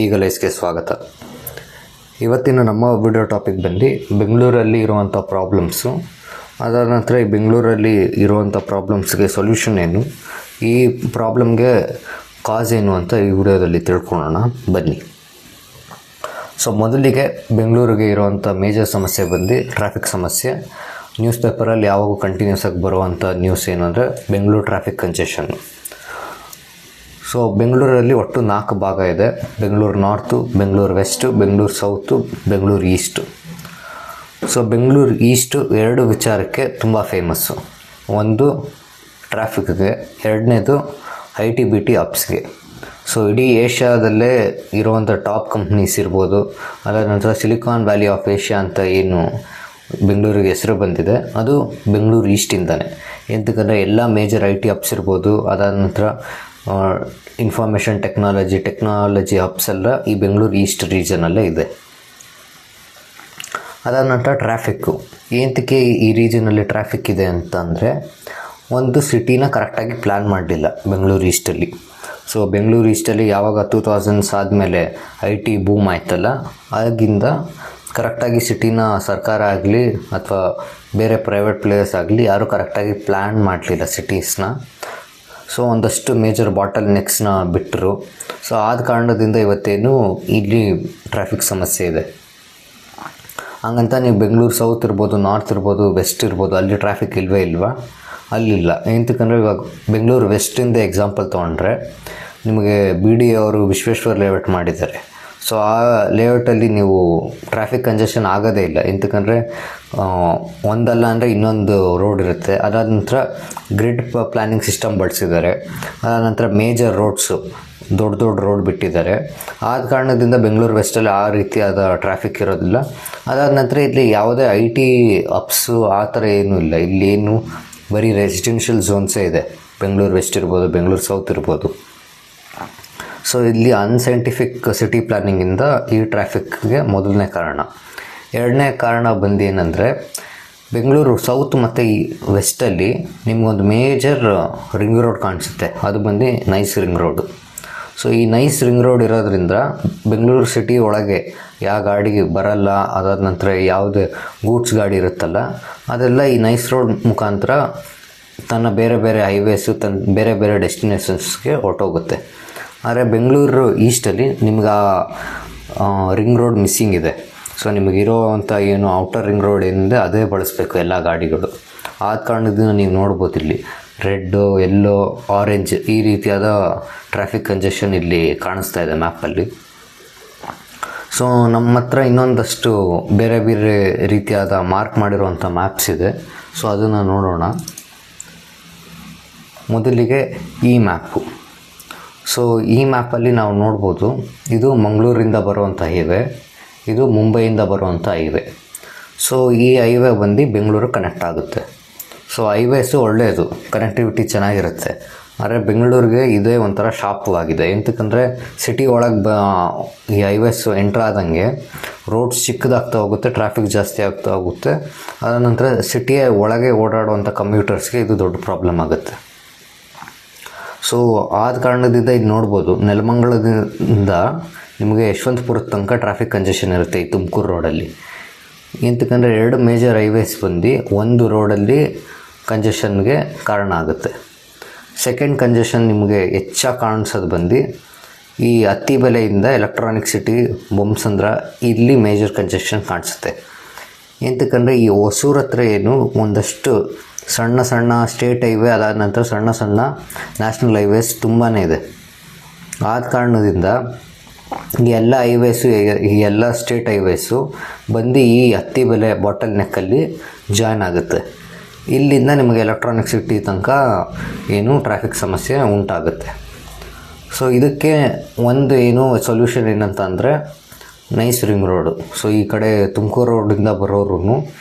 ಈಗಲೇಸ್ಗೆ ಸ್ವಾಗತ. ಇವತ್ತಿನ ನಮ್ಮ ವಿಡಿಯೋ ಟಾಪಿಕ್ ಬಂದು ಬೆಂಗಳೂರಲ್ಲಿ ಇರುವಂಥ ಪ್ರಾಬ್ಲಮ್ಸು, ಅದರ ನಂತರ ಈ ಬೆಂಗಳೂರಲ್ಲಿ ಇರುವಂಥ ಪ್ರಾಬ್ಲಮ್ಸ್ಗೆ ಸೊಲ್ಯೂಷನ್ ಏನು, ಈ ಪ್ರಾಬ್ಲಮ್ಗೆ ಕಾಸ್ ಏನು ಅಂತ ಈ ವಿಡಿಯೋದಲ್ಲಿ ತಿಳ್ಕೊಳ್ಳೋಣ ಬನ್ನಿ. ಸೊ ಮೊದಲಿಗೆ ಬೆಂಗಳೂರಿಗೆ ಇರುವಂಥ ಮೇಜರ್ ಸಮಸ್ಯೆ ಬಂದು ಟ್ರಾಫಿಕ್ ಸಮಸ್ಯೆ. ನ್ಯೂಸ್ ಪೇಪರಲ್ಲಿ ಯಾವಾಗೂ ಕಂಟಿನ್ಯೂಸ್ ಆಗಿ ಬರುವಂಥ ನ್ಯೂಸ್ ಏನು ಅಂದರೆ ಬೆಂಗಳೂರು ಟ್ರಾಫಿಕ್ ಕಂಜೆಷನ್ನು. ಸೊ ಬೆಂಗಳೂರಲ್ಲಿ ಒಟ್ಟು 4 ಭಾಗ ಇದೆ: Bengaluru north, Bengaluru west, Bengaluru south, Bengaluru is to. So Bengaluru is to 2 ವಿಚಾರಕ್ಕೆ ತುಂಬ ಫೇಮಸ್ಸು. ಒಂದು ಟ್ರಾಫಿಕ್ಗೆ, ಎರಡನೇದು IT-BT ಅಪ್ಸ್ಗೆ. ಸೊ ಇಡೀ ಏಷ್ಯಾದಲ್ಲೇ ಇರುವಂಥ ಟಾಪ್ ಕಂಪ್ನೀಸ್ ಇರ್ಬೋದು, ಅದರ ನಂತರ ಸಿಲಿಕಾನ್ ವ್ಯಾಲಿ ಆಫ್ ಏಷ್ಯಾ ಅಂತ ಏನು ಬೆಂಗಳೂರಿಗೆ ಹೆಸರು ಬಂದಿದೆ, ಅದು ಬೆಂಗಳೂರು ಈಸ್ಟಿಂದಾನೆ. ಎಂತಕ್ಕಂದರೆ ಎಲ್ಲ ಮೇಜರ್ IT ಅಪ್ಸ್ ಇರ್ಬೋದು, ಅದಾದ ನಂತರ ಇನ್ಫಾರ್ಮೇಷನ್ ಟೆಕ್ನಾಲಜಿ ಹಬ್ಸ್ ಎಲ್ಲ ಈ ಬೆಂಗಳೂರು ಈಸ್ಟ್ ರೀಜನಲ್ಲೇ ಇದೆ. ಅದಾದ ನಂತರ ಟ್ರಾಫಿಕ್ಕು. ಏನಕ್ಕೆ ಈ ರೀಜನಲ್ಲಿ ಟ್ರಾಫಿಕ್ ಇದೆ ಅಂತಂದರೆ, ಒಂದು ಸಿಟಿನ ಕರೆಕ್ಟಾಗಿ ಪ್ಲ್ಯಾನ್ ಮಾಡಲಿಲ್ಲ ಬೆಂಗಳೂರು ಈಸ್ಟಲ್ಲಿ. ಸೊ ಬೆಂಗಳೂರು ಈಸ್ಟಲ್ಲಿ ಯಾವಾಗ 2000s ಆದಮೇಲೆ IT ಬೂಮ್ ಆಯ್ತಲ್ಲ, ಆಗಿಂದ ಕರೆಕ್ಟಾಗಿ ಸಿಟಿನ ಸರ್ಕಾರ ಆಗಲಿ ಅಥವಾ ಬೇರೆ ಪ್ರೈವೇಟ್ ಪ್ಲೇಯರ್ಸ್ ಆಗಲಿ ಯಾರೂ ಕರೆಕ್ಟಾಗಿ ಪ್ಲ್ಯಾನ್ ಮಾಡಲಿಲ್ಲ ಸಿಟೀಸ್ನ. ಸೊ ಒಂದಷ್ಟು ಮೇಜರ್ ಬಾಟಲ್ ನೆಕ್ಸ್ನ ಬಿಟ್ಟರು. ಸೊ ಆದ ಕಾರಣದಿಂದ ಇವತ್ತೇನು ಇಲ್ಲಿ ಟ್ರಾಫಿಕ್ ಸಮಸ್ಯೆ ಇದೆ. ಹಂಗಂತ ನೀವು ಬೆಂಗಳೂರು ಸೌತ್ ಇರ್ಬೋದು, ನಾರ್ತ್ ಇರ್ಬೋದು, ವೆಸ್ಟ್ ಇರ್ಬೋದು, ಅಲ್ಲಿ ಟ್ರಾಫಿಕ್ ಇಲ್ವಾ? ಅಲ್ಲಿಲ್ಲ. ಎಂತಕ್ಕಂದರೆ ಇವಾಗ ಬೆಂಗಳೂರು ವೆಸ್ಟಿಂದ ಎಕ್ಸಾಂಪಲ್ ತೊಗೊಂಡ್ರೆ, ನಿಮಗೆ BDA ಅವರು ವಿಶ್ವೇಶ್ವರ ಲೇಔಟ್ ಮಾಡಿದ್ದಾರೆ. ಸೊ ಆ ಲೇಔಟಲ್ಲಿ ನೀವು ಟ್ರಾಫಿಕ್ ಕಂಜೆಷನ್ ಆಗೋದೇ ಇಲ್ಲ. ಎಂತಕ್ಕಂದರೆ ಒಂದಲ್ಲ ಅಂದರೆ ಇನ್ನೊಂದು ರೋಡ್ ಇರುತ್ತೆ. ಅದಾದ ನಂತರ ಗ್ರಿಡ್ ಪ್ಲ್ಯಾನಿಂಗ್ ಸಿಸ್ಟಮ್ ಬಳಸಿದ್ದಾರೆ. ಅದಾದ ನಂತರ ಮೇಜರ್ ರೋಡ್ಸು, ದೊಡ್ಡ ರೋಡ್ ಬಿಟ್ಟಿದ್ದಾರೆ. ಆದ ಕಾರಣದಿಂದ ಬೆಂಗಳೂರು ವೆಸ್ಟಲ್ಲಿ ಆ ರೀತಿಯಾದ ಟ್ರಾಫಿಕ್ ಇರೋದಿಲ್ಲ. ಅದಾದ ನಂತರ ಇಲ್ಲಿ ಯಾವುದೇ IT ಅಪ್ಸು ಆ ಥರ ಏನೂ ಇಲ್ಲ. ಇಲ್ಲೇನು ಬರೀ ರೆಸಿಡೆನ್ಷಿಯಲ್ ಝೋನ್ಸೇ ಇದೆ. ಬೆಂಗಳೂರು ವೆಸ್ಟ್ ಇರ್ಬೋದು, ಬೆಂಗಳೂರು ಸೌತ್ ಇರ್ಬೋದು. ಸೊ ಇಲ್ಲಿ ಅನ್ಸೈಂಟಿಫಿಕ್ ಸಿಟಿ ಪ್ಲ್ಯಾನಿಂಗಿಂದ ಈ ಟ್ರಾಫಿಕ್ಗೆ ಮೊದಲನೇ ಕಾರಣ. ಎರಡನೇ ಕಾರಣ ಬಂದು ಏನಂದರೆ, ಬೆಂಗಳೂರು ಸೌತ್ ಮತ್ತು ಈ ವೆಸ್ಟಲ್ಲಿ ನಿಮಗೊಂದು ಮೇಜರ್ ರಿಂಗ್ ರೋಡ್ ಕಾಣಿಸುತ್ತೆ. ಅದು ಬಂದು ನೈಸ್ ರಿಂಗ್ ರೋಡು. ಸೊ ಈ ನೈಸ್ ರಿಂಗ್ ರೋಡ್ ಇರೋದ್ರಿಂದ ಬೆಂಗಳೂರು ಸಿಟಿ ಒಳಗೆ ಯಾವ ಗಾಡಿ ಬರಲ್ಲ. ಅದಾದ ನಂತರ ಯಾವುದೇ ಗೂಡ್ಸ್ ಗಾಡಿ ಇರುತ್ತಲ್ಲ, ಅದೆಲ್ಲ ಈ ನೈಸ್ ರೋಡ್ ಮುಖಾಂತರ ತನ್ನ ಬೇರೆ ಹೈವೇಸು, ತನ್ನ ಬೇರೆ ಡೆಸ್ಟಿನೇಷನ್ಸ್ಗೆ ಹೊರಟೋಗುತ್ತೆ. ಆದರೆ ಬೆಂಗಳೂರು ಈಸ್ಟಲ್ಲಿ ನಿಮ್ಗೆ ಆ ರಿಂಗ್ ರೋಡ್ ಮಿಸ್ಸಿಂಗ್ ಇದೆ. ಸೊ ನಿಮಗಿರೋವಂಥ ಏನು ಔಟರ್ ರಿಂಗ್ ರೋಡ್ ಏನಿದೆ ಅದೇ ಬಳಸಬೇಕು ಎಲ್ಲ ಗಾಡಿಗಳು. ಆದ ಕಾರಣದಿಂದ ನೀವು ನೋಡ್ಬೋದು ಇಲ್ಲಿ ರೆಡ್ಡು, ಯೆಲ್ಲೋ, ಆರೆಂಜ್ ಈ ರೀತಿಯಾದ ಟ್ರಾಫಿಕ್ ಕಂಜೆಷನ್ ಇಲ್ಲಿ ಕಾಣಿಸ್ತಾ ಇದೆ ಮ್ಯಾಪಲ್ಲಿ. ಸೊ ನಮ್ಮ ಹತ್ರ ಇನ್ನೊಂದಷ್ಟು ಬೇರೆ ರೀತಿಯಾದ ಮಾರ್ಕ್ ಮಾಡಿರುವಂಥ ಮ್ಯಾಪ್ಸ್ ಇದೆ. ಸೊ ಅದನ್ನು ನೋಡೋಣ. ಮೊದಲಿಗೆ ಈ ಮ್ಯಾಪು. ಸೊ ಈ ಮ್ಯಾಪಲ್ಲಿ ನಾವು ನೋಡ್ಬೋದು, ಇದು ಮಂಗಳೂರಿಂದ ಬರುವಂಥ ಹೈವೇ, ಇದು ಮುಂಬೈಯಿಂದ ಬರುವಂಥ ಹೈವೇ. ಸೊ ಈ ಹೈವೇ ಬಂದು ಬೆಂಗಳೂರು ಕನೆಕ್ಟ್ ಆಗುತ್ತೆ. ಸೊ ಹೈವೇಸು ಒಳ್ಳೆಯದು, ಕನೆಕ್ಟಿವಿಟಿ ಚೆನ್ನಾಗಿರುತ್ತೆ. ಆದರೆ ಬೆಂಗಳೂರಿಗೆ ಇದೇ ಒಂಥರ ಶಾಪವಾಗಿದೆ. ಎಂತಕ್ಕಂದರೆ ಸಿಟಿ ಒಳಗೆ ಈ ಹೈವೇಸು ಎಂಟ್ರ್ ಆದಂಗೆ ರೋಡ್ಸ್ ಚಿಕ್ಕದಾಗ್ತಾ ಹೋಗುತ್ತೆ, ಟ್ರಾಫಿಕ್ ಜಾಸ್ತಿ ಆಗ್ತಾ ಹೋಗುತ್ತೆ. ಅದ ನಂತರ ಸಿಟಿಯ ಒಳಗೆ ಓಡಾಡುವಂಥ ಕಮ್ಯೂಟರ್ಸ್ಗೆ ಇದು ದೊಡ್ಡ ಪ್ರಾಬ್ಲಮ್ ಆಗುತ್ತೆ. ಸೊ ಆದ ಕಾರಣದಿಂದ ಇದು ನೋಡ್ಬೋದು, ನೆಲಮಂಗಲದಿಂದ ನಿಮಗೆ ಯಶವಂತಪುರದ ತನಕ ಟ್ರಾಫಿಕ್ ಕಂಜೆಷನ್ ಇರುತ್ತೆ ಈ ತುಮಕೂರು ರೋಡಲ್ಲಿ. ಎಂತಕ್ಕಂದರೆ 2 ಮೇಜರ್ ಹೈವೇಸ್ ಬಂದು ಒಂದು ರೋಡಲ್ಲಿ ಕಂಜೆಷನ್ಗೆ ಕಾರಣ ಆಗುತ್ತೆ. ಸೆಕೆಂಡ್ ಕಂಜೆಷನ್ ನಿಮಗೆ ಹೆಚ್ಚಾಗಿ ಕಾಣಿಸೋದು ಬಂದು ಈ ಅತ್ತಿಬೆಲೆಯಿಂದ ಎಲೆಕ್ಟ್ರಾನಿಕ್ ಸಿಟಿ, ಬೊಮ್ಮಸಂದ್ರ, ಇಲ್ಲಿ ಮೇಜರ್ ಕಂಜೆಷನ್ ಕಾಣಿಸುತ್ತೆ. ಎಂತಕ್ಕಂದರೆ ಈ ಹೊಸೂರು ಹತ್ರ ಏನು ಒಂದಷ್ಟು ಸಣ್ಣ ಸ್ಟೇಟ್ ಹೈವೇ, ಅದಾದ ನಂತರ ಸಣ್ಣ ನ್ಯಾಷನಲ್ ಹೈವೇಸ್ ತುಂಬಾ ಇದೆ. ಆದ ಕಾರಣದಿಂದ ಈ ಎಲ್ಲ ಹೈವೇಸು, ಈ ಎಲ್ಲ ಸ್ಟೇಟ್ ಹೈವೇಸು ಬಂದು ಈ ಅತ್ತಿಬೆಲೆ ಬಾಟಲ್ ನೆಕ್ಕಲ್ಲಿ ಜಾಯ್ನ್ ಆಗುತ್ತೆ. ಇಲ್ಲಿಂದ ನಿಮಗೆ ಎಲೆಕ್ಟ್ರಾನಿಕ್ ಸಿಟಿ ತನಕ ಏನು ಟ್ರಾಫಿಕ್ ಸಮಸ್ಯೆ ಉಂಟಾಗುತ್ತೆ. ಸೊ ಇದಕ್ಕೆ ಒಂದು ಸೊಲ್ಯೂಷನ್ ಏನಂತ ಅಂದರೆ ನೈಸ್ ರಿಂಗ್ ರೋಡು. ಸೊ ಈ ಕಡೆ ತುಮಕೂರು ರೋಡಿಂದ ಬರೋರು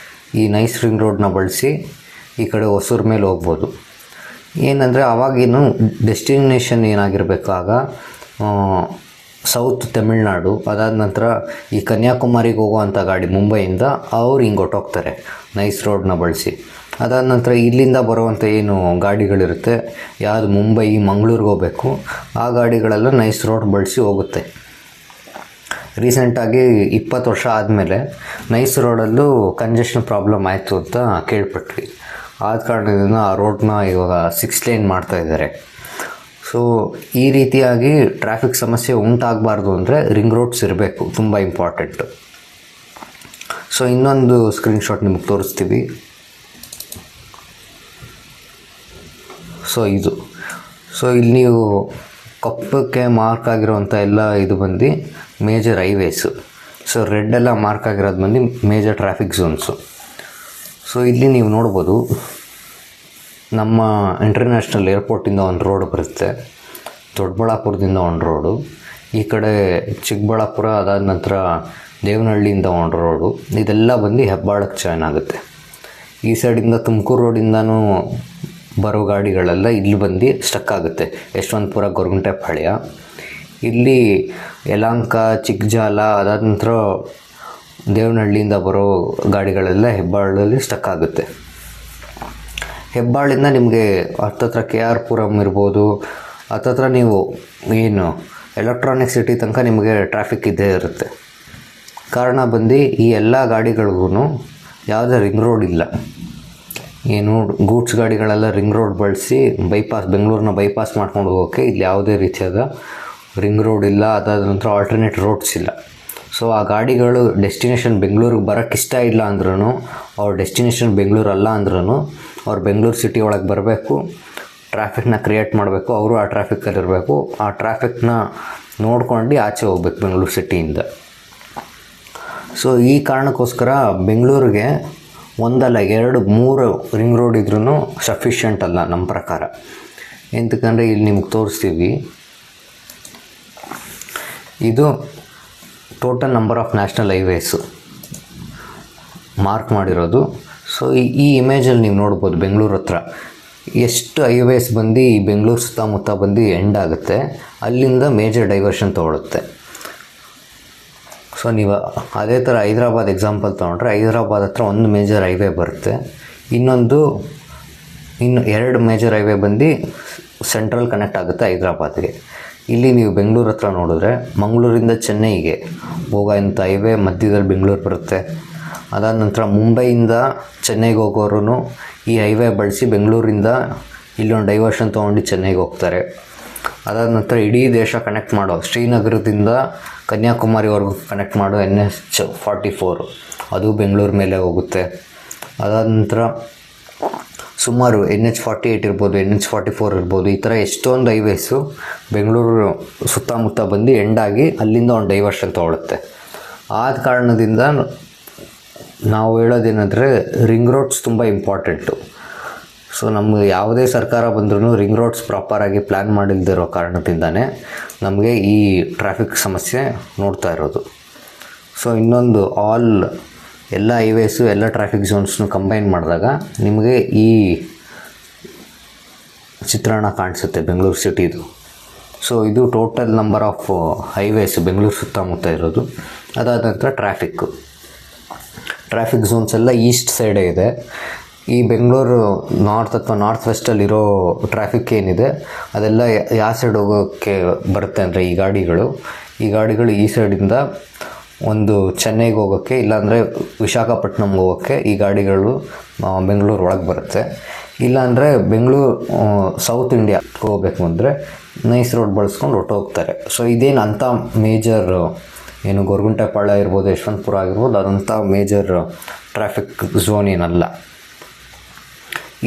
ಈ ನೈಸ್ ರಿಂಗ್ ರೋಡನ್ನ ಬಳಸಿ ಈ ಕಡೆ ಹೊಸೂರು ಮೇಲೆ ಹೋಗ್ಬೋದು. ಏನಂದರೆ ಅವಾಗೇನು ಡೆಸ್ಟಿನೇಷನ್ ಏನಾಗಿರಬೇಕು, ಆಗ ಸೌತ್ ತಮಿಳ್ನಾಡು, ಅದಾದ ನಂತರ ಈ ಕನ್ಯಾಕುಮಾರಿಗೆ ಹೋಗುವಂಥ ಗಾಡಿ ಮುಂಬೈಯಿಂದ ಅವ್ರು ಹಿಂಗೆ ಹೊಟ್ಟೋಗ್ತಾರೆ ನೈಸ್ ರೋಡನ್ನ ಬಳಸಿ. ಅದಾದ ನಂತರ ಇಲ್ಲಿಂದ ಬರುವಂಥ ಏನು ಗಾಡಿಗಳಿರುತ್ತೆ, ಯಾವುದು ಮುಂಬೈ ಮಂಗಳೂರಿಗೆ ಹೋಗಬೇಕು, ಆ ಗಾಡಿಗಳೆಲ್ಲ ನೈಸ್ ರೋಡ್ ಬಳಸಿ ಹೋಗುತ್ತೆ. ರೀಸೆಂಟಾಗಿ 20 ವರ್ಷ ಆದಮೇಲೆ ನೈಸ್ ರೋಡಲ್ಲೂ ಕಂಜೆಷನ್ ಪ್ರಾಬ್ಲಮ್ ಆಯಿತು ಅಂತ ಕೇಳ್ಪಟ್ವಿ. ಆದ ಕಾರಣದಿಂದ ಆ ರೋಡ್ನ ಇವಾಗ 6 ಲೇನ್ ಮಾಡ್ತಾಯಿದ್ದಾರೆ. ಸೊ ಈ ರೀತಿಯಾಗಿ ಟ್ರಾಫಿಕ್ ಸಮಸ್ಯೆ ಉಂಟಾಗಬಾರ್ದು ಅಂದರೆ ರಿಂಗ್ ರೋಡ್ಸ್ ಇರಬೇಕು, ತುಂಬ ಇಂಪಾರ್ಟೆಂಟು. ಸೊ ಇನ್ನೊಂದು ಸ್ಕ್ರೀನ್ಶಾಟ್ ನಿಮಗೆ ತೋರಿಸ್ತೀವಿ. ಸೊ ಇಲ್ಲಿ ನೀವು ಕಪ್ಪಕ್ಕೆ ಮಾರ್ಕ್ ಆಗಿರೋವಂಥ ಎಲ್ಲ ಇದು ಬಂದು ಮೇಜರ್ ಹೈವೇಸು. ಸೊ ರೆಡ್ಡೆಲ್ಲ ಮಾರ್ಕ್ ಆಗಿರೋದು ಬಂದು ಮೇಜರ್ ಟ್ರಾಫಿಕ್ ಝೋನ್ಸು. ಸೊ ಇಲ್ಲಿ ನೀವು ನೋಡ್ಬೋದು, ನಮ್ಮ ಇಂಟರ್ನ್ಯಾಷನಲ್ ಏರ್ಪೋರ್ಟಿಂದ ಒಂದು ರೋಡ್ ಬರುತ್ತೆ, ದೊಡ್ಡಬಳ್ಳಾಪುರದಿಂದ ಒಂದು ರೋಡು, ಈ ಕಡೆ ಚಿಕ್ಕಬಳ್ಳಾಪುರ, ಅದಾದ ನಂತರ ದೇವನಹಳ್ಳಿಯಿಂದ ಒಂದು ರೋಡು, ಇದೆಲ್ಲ ಬಂದು ಹೆಬ್ಬಾಳಕ್ಕೆ ಜಾಯ್ನ್ ಆಗುತ್ತೆ. ಈ ಸೈಡಿಂದ ತುಮಕೂರು ರೋಡಿಂದನೂ ಬರೋ ಗಾಡಿಗಳೆಲ್ಲ ಇಲ್ಲಿ ಬಂದು ಸ್ಟಕ್ ಆಗುತ್ತೆ, ಯಶವಂತಪುರ, ಗೊರಗುಂಟೆಪಾಳ್ಯ. ಇಲ್ಲಿ ಯಲಹಂಕ, ಚಿಕ್ಕಜಾಲ, ಅದಾದ ನಂತರ ದೇವನಹಳ್ಳಿಯಿಂದ ಬರೋ ಗಾಡಿಗಳೆಲ್ಲ ಹೆಬ್ಬಾಳಲ್ಲಿ ಸ್ಟಕ್ ಆಗುತ್ತೆ. ಹೆಬ್ಬಾಳಿಂದ ನಿಮಗೆ ಹತ್ತತ್ರ KR ಪುರಂ ಇರ್ಬೋದು, ಹತ್ತತ್ರ ನೀವು ಏನು ಎಲೆಕ್ಟ್ರಾನಿಕ್ ಸಿಟಿ ತನಕ ನಿಮಗೆ ಟ್ರಾಫಿಕ್ ಇದ್ದೇ ಇರುತ್ತೆ. ಕಾರಣ ಬಂದು ಈ ಎಲ್ಲ ಗಾಡಿಗಳಿಗೂ ಯಾವುದೇ ರಿಂಗ್ ರೋಡ್ ಇಲ್ಲ. ಏನು ಗೂಡ್ಸ್ ಗಾಡಿಗಳೆಲ್ಲ ರಿಂಗ್ ರೋಡ್ ಬಳಸಿ ಬೆಂಗಳೂರನ್ನ ಬೈಪಾಸ್ ಮಾಡ್ಕೊಂಡು ಹೋಗೋಕ್ಕೆ ಇಲ್ಲಿ ಯಾವುದೇ ರೀತಿಯಾದ ರಿಂಗ್ ರೋಡ್ ಇಲ್ಲ, ಅದಾದ ನಂತರ ಆಲ್ಟರ್ನೇಟ್ ರೋಡ್ಸ್ ಇಲ್ಲ. ಸೊ ಆ ಗಾಡಿಗಳು ಡೆಸ್ಟಿನೇಷನ್ ಬೆಂಗಳೂರಿಗೆ ಬರೋಕ್ಕೆ ಇಷ್ಟ ಇಲ್ಲ ಅಂದ್ರೂ, ಅವ್ರ ಡೆಸ್ಟಿನೇಷನ್ ಬೆಂಗಳೂರು ಅಲ್ಲ ಅಂದ್ರೂ ಅವ್ರು ಬೆಂಗಳೂರು ಸಿಟಿ ಒಳಗೆ ಬರಬೇಕು, ಟ್ರಾಫಿಕ್ನ ಕ್ರಿಯೇಟ್ ಮಾಡಬೇಕು, ಅವರು ಆ ಟ್ರಾಫಿಕ್ಕಲ್ಲಿರಬೇಕು, ಆ ಟ್ರಾಫಿಕ್ನ ನೋಡ್ಕೊಂಡು ಆಚೆ ಹೋಗ್ಬೇಕು ಬೆಂಗಳೂರು ಸಿಟಿಯಿಂದ. ಸೊ ಈ ಕಾರಣಕ್ಕೋಸ್ಕರ ಬೆಂಗಳೂರಿಗೆ ಒಂದಲ್ಲ 2, 3 ರಿಂಗ್ ರೋಡ್ ಇದ್ರೂ ಸಫಿಷಿಯೆಂಟ್ ಅಲ್ಲ ನಮ್ಮ ಪ್ರಕಾರ. ಎಂತಕ್ಕಂದರೆ ಇಲ್ಲಿ ನಿಮ್ಗೆ ತೋರಿಸ್ತೀವಿ, ಇದು total number of national highways mark ಮಾಡಿರೋದು. ಸೊ ಈ ಇಮೇಜಲ್ಲಿ ನೀವು ನೋಡ್ಬೋದು ಬೆಂಗಳೂರು ಹತ್ರ ಎಷ್ಟು ಹೈವೇಸ್ ಬಂದು ಈ ಬೆಂಗಳೂರು ಸುತ್ತಮುತ್ತ ಬಂದು ಎಂಡ್ ಆಗುತ್ತೆ, ಅಲ್ಲಿಂದ ಮೇಜರ್ ಡೈವರ್ಷನ್ ತೊಗೊಳುತ್ತೆ. ಸೊ ನೀವು ಅದೇ ಥರ ಹೈದ್ರಾಬಾದ್ ಎಕ್ಸಾಂಪಲ್ ತೊಗೊಂಡ್ರೆ, ಹೈದ್ರಾಬಾದ್ ಹತ್ರ ಒಂದು ಮೇಜರ್ ಹೈವೇ ಬರುತ್ತೆ, ಇನ್ನು 2 ಮೇಜರ್ ಹೈವೇ ಬಂದು ಸೆಂಟ್ರಲ್ ಕನೆಕ್ಟ್ ಆಗುತ್ತೆ ಹೈದ್ರಾಬಾದ್ಗೆ. ಇಲ್ಲಿ ನೀವು ಬೆಂಗಳೂರು ಹತ್ರ ನೋಡಿದ್ರೆ ಮಂಗಳೂರಿಂದ ಚೆನ್ನೈಗೆ ಹೋಗೋಂಥ ಹೈವೇ ಮಧ್ಯದಲ್ಲಿ ಬೆಂಗಳೂರು ಬರುತ್ತೆ. ಅದಾದ ನಂತರ ಮುಂಬೈಯಿಂದ ಚೆನ್ನೈಗೆ ಹೋಗೋರು ಈ ಹೈವೇ ಬಳಸಿ ಬೆಂಗಳೂರಿಂದ ಇಲ್ಲೊಂದು ಡೈವರ್ಷನ್ ತೊಗೊಂಡು ಚೆನ್ನೈಗೆ ಹೋಗ್ತಾರೆ. ಅದಾದ ನಂತರ ಇಡೀ ದೇಶ ಕನೆಕ್ಟ್ ಮಾಡೋ ಶ್ರೀನಗರದಿಂದ ಕನ್ಯಾಕುಮಾರಿವರೆಗೂ ಕನೆಕ್ಟ್ ಮಾಡೋ NH44 ಅದು ಬೆಂಗಳೂರು ಮೇಲೆ ಹೋಗುತ್ತೆ. ಅದಾದ ನಂತರ ಸುಮಾರು NH48 ಇರ್ಬೋದು, NH44 ಇರ್ಬೋದು, ಈ ಥರ ಎಷ್ಟೊಂದು ಹೈವೇಸು ಬೆಂಗಳೂರು ಸುತ್ತಮುತ್ತ ಬಂದು ಎಂಡಾಗಿ ಅಲ್ಲಿಂದ ಒಂದು ಡೈವರ್ಷನ್ ತೊಗೊಳುತ್ತೆ. ಆದ ಕಾರಣದಿಂದ ನಾವು ಹೇಳೋದೇನೆಂದರೆ ರಿಂಗ್ ರೋಡ್ಸ್ ತುಂಬ ಇಂಪಾರ್ಟೆಂಟು. ಸೊ ನಮಗೆ ಯಾವುದೇ ಸರ್ಕಾರ ಬಂದ್ರೂ ರಿಂಗ್ ರೋಡ್ಸ್ ಪ್ರಾಪರಾಗಿ ಪ್ಲ್ಯಾನ್ ಮಾಡಿಲ್ದಿರೋ ಕಾರಣದಿಂದನೇ ನಮಗೆ ಈ ಟ್ರಾಫಿಕ್ ಸಮಸ್ಯೆ ನೋಡ್ತಾ ಇರೋದು. ಸೊ ಇನ್ನೊಂದು ಎಲ್ಲ ಹೈವೇಸು ಎಲ್ಲ ಟ್ರಾಫಿಕ್ ಝೋನ್ಸ್ನು ಕಂಬೈನ್ ಮಾಡಿದಾಗ ನಿಮಗೆ ಈ ಚಿತ್ರಣ ಕಾಣಿಸುತ್ತೆ ಬೆಂಗಳೂರು ಸಿಟಿದು. ಸೊ ಇದು total number of highways Bengaluru ಸುತ್ತಮುತ್ತ ಇರೋದು. ಅದಾದ ನಂತರ ಟ್ರಾಫಿಕ್ ಝೋನ್ಸ್ ಎಲ್ಲ ಈಸ್ಟ್ ಸೈಡೇ ಇದೆ. ಈ ಬೆಂಗಳೂರು ನಾರ್ತ್ ಅಥವಾ ನಾರ್ತ್ ವೆಸ್ಟಲ್ಲಿರೋ ಟ್ರಾಫಿಕ್ ಏನಿದೆ ಅದೆಲ್ಲ ಯಾವ ಸೈಡ್ ಹೋಗೋಕ್ಕೆ ಬರುತ್ತೆ ಅಂದರೆ ಈ ಗಾಡಿಗಳು ಈ ಸೈಡಿಂದ ಒಂದು ಚೆನ್ನೈಗೆ ಹೋಗೋಕ್ಕೆ, ಇಲ್ಲಾಂದರೆ ವಿಶಾಖಪಟ್ಟಣಮ್ಗೆ ಹೋಗೋಕ್ಕೆ ಈ ಗಾಡಿಗಳು ಬೆಂಗಳೂರು ಒಳಗೆ ಬರುತ್ತೆ. ಇಲ್ಲಾಂದರೆ ಬೆಂಗಳೂರು ಸೌತ್ ಇಂಡಿಯಾಗೆ ಹೋಗಬೇಕು ಅಂದರೆ ನೈಸ್ ರೋಡ್ ಬಳಸ್ಕೊಂಡು ಹೊಟ್ಟೋಗ್ತಾರೆ. ಸೊ ಇದೇನು ಅಂಥ ಮೇಜರ್ ಏನು ಗೊರಗುಂಟೆಪಾಳ್ಯ ಇರ್ಬೋದು, ಯಶವಂತಪುರ ಆಗಿರ್ಬೋದು, ಅದಂಥ ಮೇಜರ್ ಟ್ರಾಫಿಕ್ ಝೋನ್ ಏನಲ್ಲ.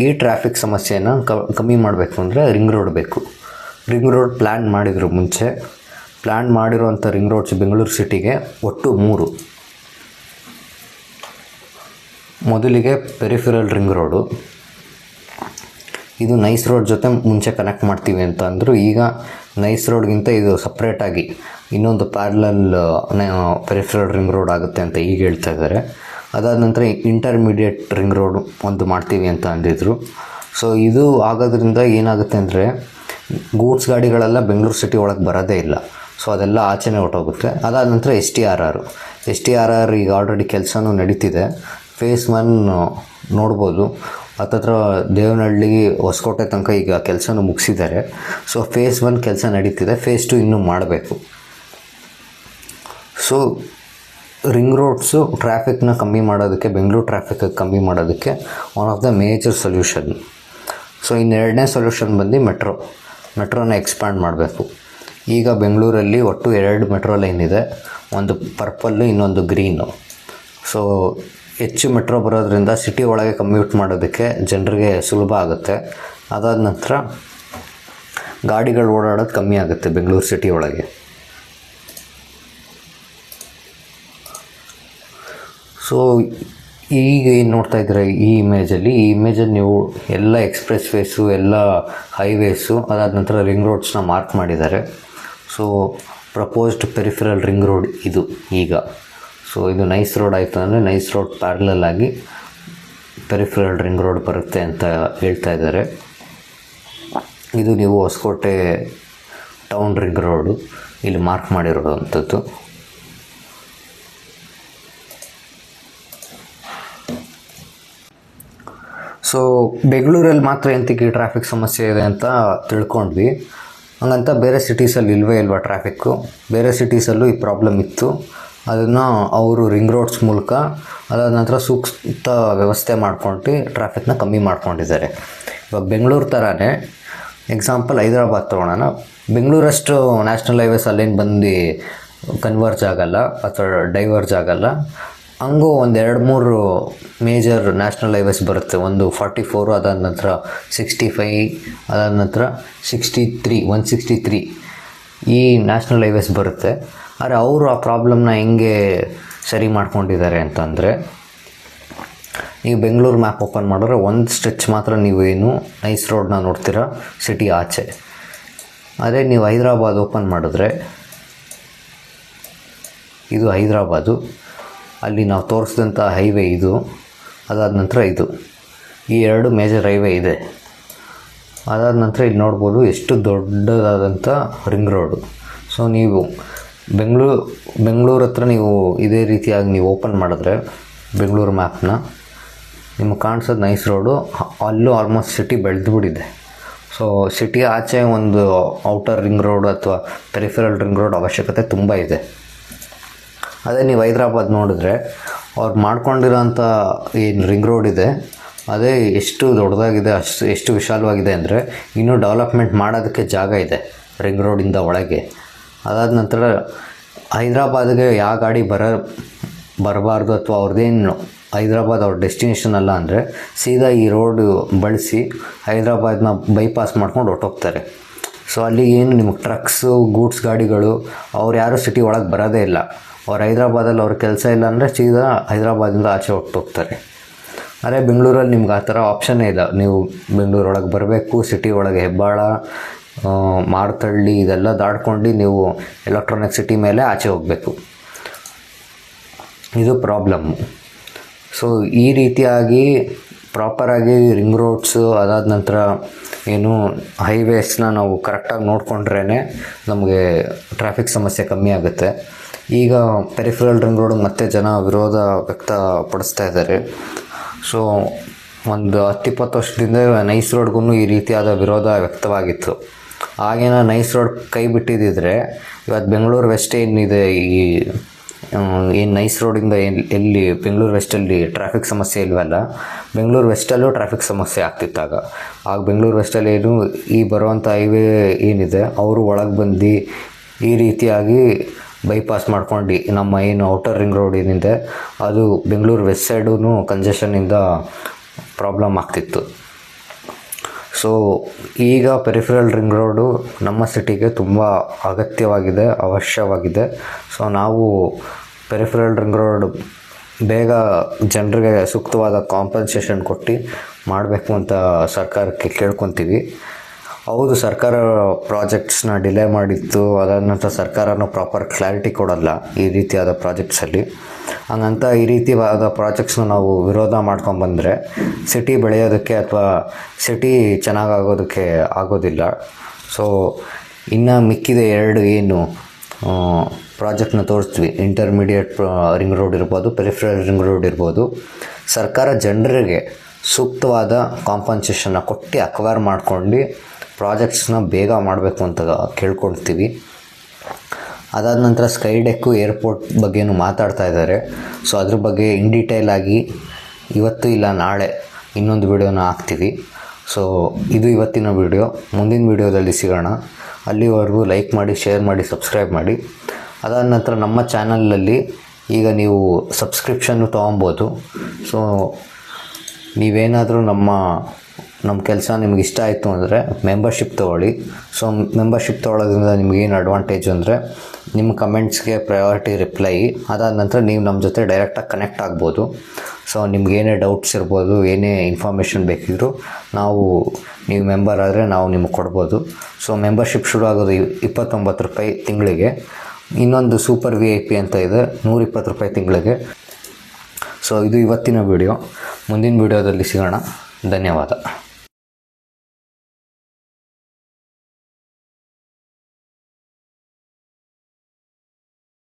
ಈ ಟ್ರಾಫಿಕ್ ಸಮಸ್ಯೆನ ಕಮ್ಮಿ ಮಾಡಬೇಕು ಅಂದರೆ ರಿಂಗ್ ರೋಡ್ ಬೇಕು. ರಿಂಗ್ ರೋಡ್ ಪ್ಲ್ಯಾನ್ ಮಾಡಿರೋಂಥ ರಿಂಗ್ ರೋಡ್ಸ್ ಬೆಂಗಳೂರು ಸಿಟಿಗೆ ಒಟ್ಟು 3. ಮೊದಲಿಗೆ ಪೆರಿಫೆರಲ್ ರಿಂಗ್ ರೋಡು, ಇದು ನೈಸ್ ರೋಡ್ ಜೊತೆ ಮುಂಚೆ ಕನೆಕ್ಟ್ ಮಾಡ್ತೀವಿ ಅಂತ ಅಂದರು. ಈಗ ನೈಸ್ ರೋಡ್ಗಿಂತ ಇದು ಸಪ್ರೇಟಾಗಿ ಇನ್ನೊಂದು ಪ್ಯಾರಲಲ್ ಪೆರಿಫೆರಲ್ ರಿಂಗ್ ರೋಡ್ ಆಗುತ್ತೆ ಅಂತ ಈಗ ಹೇಳ್ತಾ ಇದ್ದಾರೆ. ಅದಾದ ನಂತರ ಇಂಟರ್ಮೀಡಿಯೇಟ್ ರಿಂಗ್ ರೋಡ್ ಒಂದು ಮಾಡ್ತೀವಿ ಅಂತ ಅಂದಿದ್ರು. ಸೊ ಇದು ಆಗೋದ್ರಿಂದ ಏನಾಗುತ್ತೆ ಅಂದರೆ ಗೂಡ್ಸ್ ಗಾಡಿಗಳೆಲ್ಲ ಬೆಂಗಳೂರು ಸಿಟಿ ಒಳಗೆ ಬರೋದೇ ಇಲ್ಲ. ಸೊ ಅದೆಲ್ಲ ಆಚೆನೇ ಹೊಟ್ಟೋಗುತ್ತೆ. ಅದಾದ ನಂತರ ಎಸ್ ಟಿ ಆರ್ ಆರ್ ಈಗ ಆಲ್ರೆಡಿ ಕೆಲಸನೂ ನಡೀತಿದೆ. ಫೇಸ್ 1 ನೋಡ್ಬೋದು, ಹತ್ತತ್ರ ದೇವನಹಳ್ಳಿ, ಹೊಸಕೋಟೆ ತನಕ ಈಗ ಕೆಲಸನೂ ಮುಗಿಸಿದ್ದಾರೆ. ಸೊ ಫೇಸ್ 1 ಕೆಲಸ ನಡೀತಿದೆ, ಫೇಸ್ 2 ಇನ್ನೂ ಮಾಡಬೇಕು. ಸೊ ರಿಂಗ್ ರೋಡ್ಸು ಟ್ರಾಫಿಕ್ನ ಕಮ್ಮಿ ಮಾಡೋದಕ್ಕೆ, ಬೆಂಗಳೂರು ಟ್ರಾಫಿಕ್ ಕಮ್ಮಿ ಮಾಡೋದಕ್ಕೆ one of the major solution. So ಇನ್ನೆರಡನೇ ಸೊಲ್ಯೂಷನ್ ಬಂದು ಮೆಟ್ರೋನ ಎಕ್ಸ್ಪ್ಯಾಂಡ್ ಮಾಡಬೇಕು. ಈಗ ಬೆಂಗಳೂರಲ್ಲಿ ಒಟ್ಟು 2 ಮೆಟ್ರೋ ಲೈನ್ ಇದೆ, ಒಂದು ಪರ್ಪಲ್ಲು, ಇನ್ನೊಂದು ಗ್ರೀನು. ಸೊ ಹೆಚ್ಚು ಮೆಟ್ರೋ ಬರೋದ್ರಿಂದ ಸಿಟಿ ಒಳಗೆ ಕಮ್ಯೂಟ್ ಮಾಡೋದಕ್ಕೆ ಜನರಿಗೆ ಸುಲಭ ಆಗುತ್ತೆ. ಅದಾದ ನಂತರ ಗಾಡಿಗಳು ಓಡಾಡೋದು ಕಮ್ಮಿ ಆಗುತ್ತೆ ಬೆಂಗಳೂರು ಸಿಟಿ ಒಳಗೆ. ಸೊ ಈಗ ಏನು ನೋಡ್ತಾ ಇದ್ದೀರ ಈ ಇಮೇಜಲ್ಲಿ ನೀವು ಎಲ್ಲ ಎಕ್ಸ್ಪ್ರೆಸ್ ವೇಸು, ಎಲ್ಲ ಹೈವೇಸು, ಅದಾದ ನಂತರ ರಿಂಗ್ ರೋಡ್ಸ್ನ ಮಾರ್ಕ್ ಮಾಡಿದ್ದಾರೆ. So proposed peripheral ring road ಇದು ಈಗ. ಸೊ ಇದು ನೈಸ್ ರೋಡ್ ಆಯಿತು ಅಂದರೆ ನೈಸ್ ರೋಡ್ ಪ್ಯಾರಲಲ್ ಆಗಿ ಪೆರಿಫೆರಲ್ ರಿಂಗ್ ರೋಡ್ ಬರುತ್ತೆ ಅಂತ ಹೇಳ್ತಾ ಇದ್ದಾರೆ. ಇದು ನೀವು ಹೊಸಕೋಟೆ ಟೌನ್ ರಿಂಗ್ ರೋಡು ಇಲ್ಲಿ ಮಾರ್ಕ್ ಮಾಡಿರೋವಂಥದ್ದು. ಸೊ ಬೆಂಗಳೂರಲ್ಲಿ ಮಾತ್ರ ಎಂತಕ್ಕೆ ಟ್ರಾಫಿಕ್ ಸಮಸ್ಯೆ ಇದೆ ಅಂತ ತಿಳ್ಕೊಂಡ್ವಿ. ಹಂಗಂತ ಬೇರೆ ಸಿಟೀಸಲ್ಲಿ ಇಲ್ವಾ ಟ್ರಾಫಿಕ್ಕು? ಬೇರೆ ಸಿಟೀಸಲ್ಲೂ ಈ ಪ್ರಾಬ್ಲಮ್ ಇತ್ತು. ಅದನ್ನು ಅವರು ರಿಂಗ್ ರೋಡ್ಸ್ ಮೂಲಕ, ಅದಾದ ನಂತರ ಸೂಕ್ತ ವ್ಯವಸ್ಥೆ ಮಾಡ್ಕೊಂಡು ಟ್ರಾಫಿಕ್ನ ಕಮ್ಮಿ ಮಾಡ್ಕೊಂಡಿದ್ದಾರೆ. ಇವಾಗ ಬೆಂಗಳೂರು ಥರನೇ ಎಕ್ಸಾಂಪಲ್ ಹೈದರಾಬಾದ್ ತೊಗೊಳೋಣ. ಬೆಂಗಳೂರಷ್ಟು ನ್ಯಾಷನಲ್ ಹೈವೇಸ್ ಅಲ್ಲೇನು ಬಂದು ಕನ್ವರ್ಜ್ ಆಗೋಲ್ಲ ಅಥವಾ ಡೈವರ್ಜ್ ಆಗೋಲ್ಲ. ಹಂಗೂ ಒಂದು 2-3 ಮೇಜರ್ ನ್ಯಾಷನಲ್ ಹೈವೇಸ್ ಬರುತ್ತೆ. ಒಂದು 44, ಅದಾದ ನಂತರ 65, ಅದಾದ ನಂತರ 163 ಈ ನ್ಯಾಷನಲ್ ಹೈವೇಸ್ ಬರುತ್ತೆ. ಆದರೆ ಅವರು ಆ ಪ್ರಾಬ್ಲಮ್ನ ಹೆಂಗೆ ಸರಿ ಮಾಡ್ಕೊಂಡಿದ್ದಾರೆ ಅಂತಂದರೆ, ಈಗ ಬೆಂಗಳೂರು ಮ್ಯಾಪ್ ಓಪನ್ ಮಾಡಿದ್ರೆ ಒಂದು ಸ್ಟ್ರೆಚ್ ಮಾತ್ರ ನೀವು ಏನು ನೈಸ್ ರೋಡ್ನ ನೋಡ್ತೀರ ಸಿಟಿ ಆಚೆ. ಅದೇ ನೀವು ಹೈದರಾಬಾದ್ ಓಪನ್ ಮಾಡಿದ್ರೆ, ಇದು ಹೈದರಾಬಾದು, ಅಲ್ಲಿ ನಾವು ತೋರಿಸಿದಂಥ ಹೈವೇ ಇದು, ಅದಾದ ನಂತರ ಇದು, ಈ 2 ಮೇಜರ್ ಹೈವೇ ಇದೆ. ಅದಾದ ನಂತರ ಇಲ್ಲಿ ನೋಡ್ಬೋದು ಎಷ್ಟು ದೊಡ್ಡದಾದಂಥ ರಿಂಗ್ ರೋಡು. ಸೊ ನೀವು ಬೆಂಗಳೂರು ಹತ್ರ ನೀವು ಇದೇ ರೀತಿಯಾಗಿ ನೀವು ಓಪನ್ ಮಾಡಿದ್ರೆ ಬೆಂಗಳೂರು ಮ್ಯಾಪ್ನ, ನಿಮಗೆ ಕಾಣಿಸೋದು ನೈಸ್ ರೋಡು. ಅಲ್ಲೂ ಆಲ್ಮೋಸ್ಟ್ ಸಿಟಿ ಬೆಳೆದುಬಿಟ್ಟಿದೆ. ಸೊ ಸಿಟಿ ಆಚೆ ಒಂದು ಔಟರ್ ರಿಂಗ್ ರೋಡ್ ಅಥವಾ ಪೆರಿಫೆರಲ್ ರಿಂಗ್ ರೋಡ್ ಅವಶ್ಯಕತೆ ತುಂಬ ಇದೆ. ಅದೇ ನೀವು ಹೈದರಾಬಾದ್ ನೋಡಿದ್ರೆ ಅವ್ರು ಮಾಡ್ಕೊಂಡಿರೋಂಥ ಏನು ರಿಂಗ್ ರೋಡ್ ಇದೆ ಅದೇ ಎಷ್ಟು ದೊಡ್ಡದಾಗಿದೆ, ಎಷ್ಟು ವಿಶಾಲವಾಗಿದೆ ಅಂದರೆ ಇನ್ನೂ ಡೆವಲಪ್ಮೆಂಟ್ ಮಾಡೋದಕ್ಕೆ ಜಾಗ ಇದೆ ರಿಂಗ್ ರೋಡಿಂದ ಒಳಗೆ. ಅದಾದ ನಂತರ ಹೈದರಾಬಾದ್ಗೆ ಯಾವ ಗಾಡಿ ಬರಬಾರ್ದು ಅಥವಾ ಅವ್ರದ್ದೇನು ಹೈದರಾಬಾದ್ ಅವ್ರ ಡೆಸ್ಟಿನೇಷನ್ ಅಲ್ಲ ಅಂದರೆ ಸೀದಾ ಈ ರೋಡು ಬಳಸಿ ಹೈದರಾಬಾದ್ನ ಬೈಪಾಸ್ ಮಾಡ್ಕೊಂಡು ಹೊರ್ಟೋಗ್ತಾರೆ. ಸೊ ಅಲ್ಲಿ ಏನು ನಿಮಗೆ ಟ್ರಕ್ಸು, ಗೂಡ್ಸ್ ಗಾಡಿಗಳು ಅವ್ರು ಯಾರೂ ಸಿಟಿ ಒಳಗೆ ಬರೋದೇ ಇಲ್ಲ. ಅವ್ರು ಹೈದರಾಬಾದಲ್ಲಿ ಅವ್ರ ಕೆಲಸ ಇಲ್ಲ ಅಂದರೆ ಸೀದಾ ಹೈದರಾಬಾದಿಂದ ಆಚೆ ಹೊರಟೋಗ್ತಾರೆ. ಅದೇ ಬೆಂಗಳೂರಲ್ಲಿ ನಿಮ್ಗೆ ಆ ಥರ ಆಪ್ಷನ್ನೇ ಇಲ್ಲ. ನೀವು ಬೆಂಗಳೂರೊಳಗೆ ಬರಬೇಕು, ಸಿಟಿ ಒಳಗೆ ಹೆಬ್ಬಾಳ, ಮಾರ್ತಳ್ಳಿ ಇದೆಲ್ಲ ದಾಟ್ಕೊಂಡು ನೀವು ಎಲೆಕ್ಟ್ರಾನಿಕ್ ಸಿಟಿ ಮೇಲೆ ಆಚೆ ಹೋಗಬೇಕು. ಇದು ಪ್ರಾಬ್ಲಮ್ಮು. ಸೊ ಈ ರೀತಿಯಾಗಿ ಪ್ರಾಪರಾಗಿ ರಿಂಗ್ ರೋಡ್ಸು, ಅದಾದ ನಂತರ ಏನು ಹೈವೇಸ್ನ ನಾವು ಕರೆಕ್ಟಾಗಿ ನೋಡಿಕೊಂಡ್ರೇ ನಮಗೆ ಟ್ರಾಫಿಕ್ ಸಮಸ್ಯೆ ಕಮ್ಮಿ ಆಗುತ್ತೆ. ಈಗ ಪೆರಿಫೆರಲ್ ರಿಂಗ್ ರೋಡ್ ಮತ್ತೆ ಜನ ವಿರೋಧ ವ್ಯಕ್ತಪಡಿಸ್ತಾ ಇದ್ದಾರೆ. ಸೊ ಒಂದು 10-20 ವರ್ಷದಿಂದ ನೈಸ್ ರೋಡ್ಗೂ ಈ ರೀತಿಯಾದ ವಿರೋಧ ವ್ಯಕ್ತವಾಗಿತ್ತು. ಆಗೇನ ನೈಸ್ ರೋಡ್ ಕೈ ಬಿಟ್ಟಿದ್ದಿದ್ರೆ ಇವತ್ತು ಬೆಂಗಳೂರು ವೆಸ್ಟ್ ಏನಿದೆ, ಏನು ನೈಸ್ ರೋಡಿಂದ ಎಲ್ಲಿ ಬೆಂಗಳೂರು ವೆಸ್ಟಲ್ಲಿ ಟ್ರಾಫಿಕ್ ಸಮಸ್ಯೆ ಇಲ್ವಲ್ಲ, ಬೆಂಗಳೂರು ವೆಸ್ಟಲ್ಲೂ ಟ್ರಾಫಿಕ್ ಸಮಸ್ಯೆ ಆಗ್ತಿತ್ತಾಗ. ಆಗ ಬೆಂಗಳೂರು ವೆಸ್ಟಲ್ಲಿ ಏನು ಈ ಬರುವಂಥ ಹೈವೇ ಏನಿದೆ ಅವರು ಒಳಗೆ ಬಂದು ಈ ರೀತಿಯಾಗಿ ಬೈಪಾಸ್ ಮಾಡ್ಕೊಂಡು ನಮ್ಮ ಏನು ಔಟರ್ ರಿಂಗ್ ರೋಡ್ ಏನಿದೆ ಅದು ಬೆಂಗಳೂರು ವೆಸ್ಟ್ ಸೈಡೂ ಕಂಜೆಷನ್ನಿಂದ ಪ್ರಾಬ್ಲಮ್ ಆಗ್ತಿತ್ತು. ಸೊ ಈಗ ಪೆರಿಫೆರಲ್ ರಿಂಗ್ ರೋಡು ನಮ್ಮ ಸಿಟಿಗೆ ತುಂಬ ಅಗತ್ಯವಾಗಿದೆ, ಅವಶ್ಯವಾಗಿದೆ. ಸೊ ನಾವು ಪೆರಿಫೆರಲ್ ರಿಂಗ್ ರೋಡ್ ಬೇಗ ಜನರಿಗೆ ಸೂಕ್ತವಾದ ಕಾಂಪನ್ಸೇಷನ್ ಕೊಟ್ಟು ಮಾಡಬೇಕು ಅಂತ ಸರ್ಕಾರಕ್ಕೆ ಕೇಳ್ಕೊತೀವಿ. ಹೌದು, ಸರ್ಕಾರ ಪ್ರಾಜೆಕ್ಟ್ಸ್ನ ಡಿಲೇ ಮಾಡಿತ್ತು, ಅದಾದ ನಂತರ ಸರ್ಕಾರನೂ ಪ್ರಾಪರ್ ಕ್ಲಾರಿಟಿ ಕೊಡಲ್ಲ ಈ ರೀತಿಯಾದ ಪ್ರಾಜೆಕ್ಟ್ಸಲ್ಲಿ. ಹಂಗಂತ ಈ ರೀತಿಯಾದ ಪ್ರಾಜೆಕ್ಟ್ಸ್ನ ನಾವು ವಿರೋಧ ಮಾಡ್ಕೊಂಬಂದರೆ ಸಿಟಿ ಬೆಳೆಯೋದಕ್ಕೆ ಅಥವಾ ಸಿಟಿ ಚೆನ್ನಾಗಾಗೋದಕ್ಕೆ ಆಗೋದಿಲ್ಲ. ಸೊ ಇನ್ನು ಮಿಕ್ಕಿದ 2 ಏನು ಪ್ರಾಜೆಕ್ಟ್ನ ತೋರಿಸ್ತೀವಿ, ಇಂಟರ್ಮೀಡಿಯೇಟ್ ರಿಂಗ್ ರೋಡ್ ಇರ್ಬೋದು, ಪೆರಿಫೆರಲ್ ರಿಂಗ್ ರೋಡ್ ಇರ್ಬೋದು, ಸರ್ಕಾರ ಜನರಿಗೆ ಸೂಕ್ತವಾದ ಕಾಂಪನ್ಸೇಷನ್ನ ಕೊಟ್ಟು ಅಕ್ವೈರ್ ಮಾಡ್ಕೊಂಡು ಪ್ರಾಜೆಕ್ಟ್ಸ್ನ ಬೇಗ ಮಾಡಬೇಕು ಅಂತ ಕೇಳ್ಕೊಳ್ತೀವಿ. ಅದಾದ ನಂತರ ಸ್ಕೈ ಡೆಕ್ಕು ಏರ್ಪೋರ್ಟ್ ಬಗ್ಗೆನೂ ಮಾತಾಡ್ತಾ ಇದ್ದಾರೆ. ಸೊ ಅದ್ರ ಬಗ್ಗೆ ಇನ್ ಡೀಟೇಲ್ ಆಗಿ ಇವತ್ತು ಇಲ್ಲ ನಾಳೆ ಇನ್ನೊಂದು ವಿಡಿಯೋನ ಹಾಕ್ತೀವಿ. ಸೊ ಇದು ಇವತ್ತಿನ ವಿಡಿಯೋ. ಮುಂದಿನ ವಿಡಿಯೋದಲ್ಲಿ ಸಿಗೋಣ. ಅಲ್ಲಿವರೆಗೂ ಲೈಕ್ ಮಾಡಿ, ಶೇರ್ ಮಾಡಿ, ಸಬ್ಸ್ಕ್ರೈಬ್ ಮಾಡಿ. ಅದಾದ ನಂತರ ನಮ್ಮ ಚಾನಲಲ್ಲಿ ಈಗ ನೀವು ಸಬ್ಸ್ಕ್ರಿಪ್ಷನ್ನು ತೊಗೊಬೋದು. ಸೊ ನೀವೇನಾದರೂ ನಮ್ಮ ಕೆಲಸ ನಿಮ್ಗೆ ಇಷ್ಟ ಆಯಿತು ಅಂದರೆ ಮೆಂಬರ್ಶಿಪ್ ತೊಗೊಳ್ಳಿ. ಸೊ ಮೆಂಬರ್ಶಿಪ್ ತೊಗೊಳ್ಳೋದ್ರಿಂದ ನಿಮಗೇನು ಅಡ್ವಾಂಟೇಜ್ ಅಂದರೆ ನಿಮ್ಮ ಕಮೆಂಟ್ಸ್ಗೆ ಪ್ರಯಾರಿಟಿ ರಿಪ್ಲೈ. ಅದಾದ ನಂತರ ನೀವು ನಮ್ಮ ಜೊತೆ ಡೈರೆಕ್ಟಾಗಿ ಕನೆಕ್ಟ್ ಆಗ್ಬೋದು. ಸೊ ನಿಮ್ಗೇನೇ ಡೌಟ್ಸ್ ಇರ್ಬೋದು, ಏನೇ ಇನ್ಫಾರ್ಮೇಷನ್ ಬೇಕಿದ್ದರೂ ನೀವು ಮೆಂಬರ್ ಆದರೆ ನಾವು ನಿಮಗೆ ಕೊಡ್ಬೋದು. ಸೊ ಮೆಂಬರ್ಶಿಪ್ ಶುರು ಆಗೋದು 29 ರೂಪಾಯಿ ತಿಂಗಳಿಗೆ. ಇನ್ನೊಂದು ಸೂಪರ್ VIP ಅಂತ ಇದೆ, 120 ರೂಪಾಯಿ ತಿಂಗಳಿಗೆ. ಸೊ ಇದು ಇವತ್ತಿನ ವಿಡಿಯೋ. ಮುಂದಿನ ವಿಡಿಯೋದಲ್ಲಿ ಸಿಗೋಣ. ಧನ್ಯವಾದ.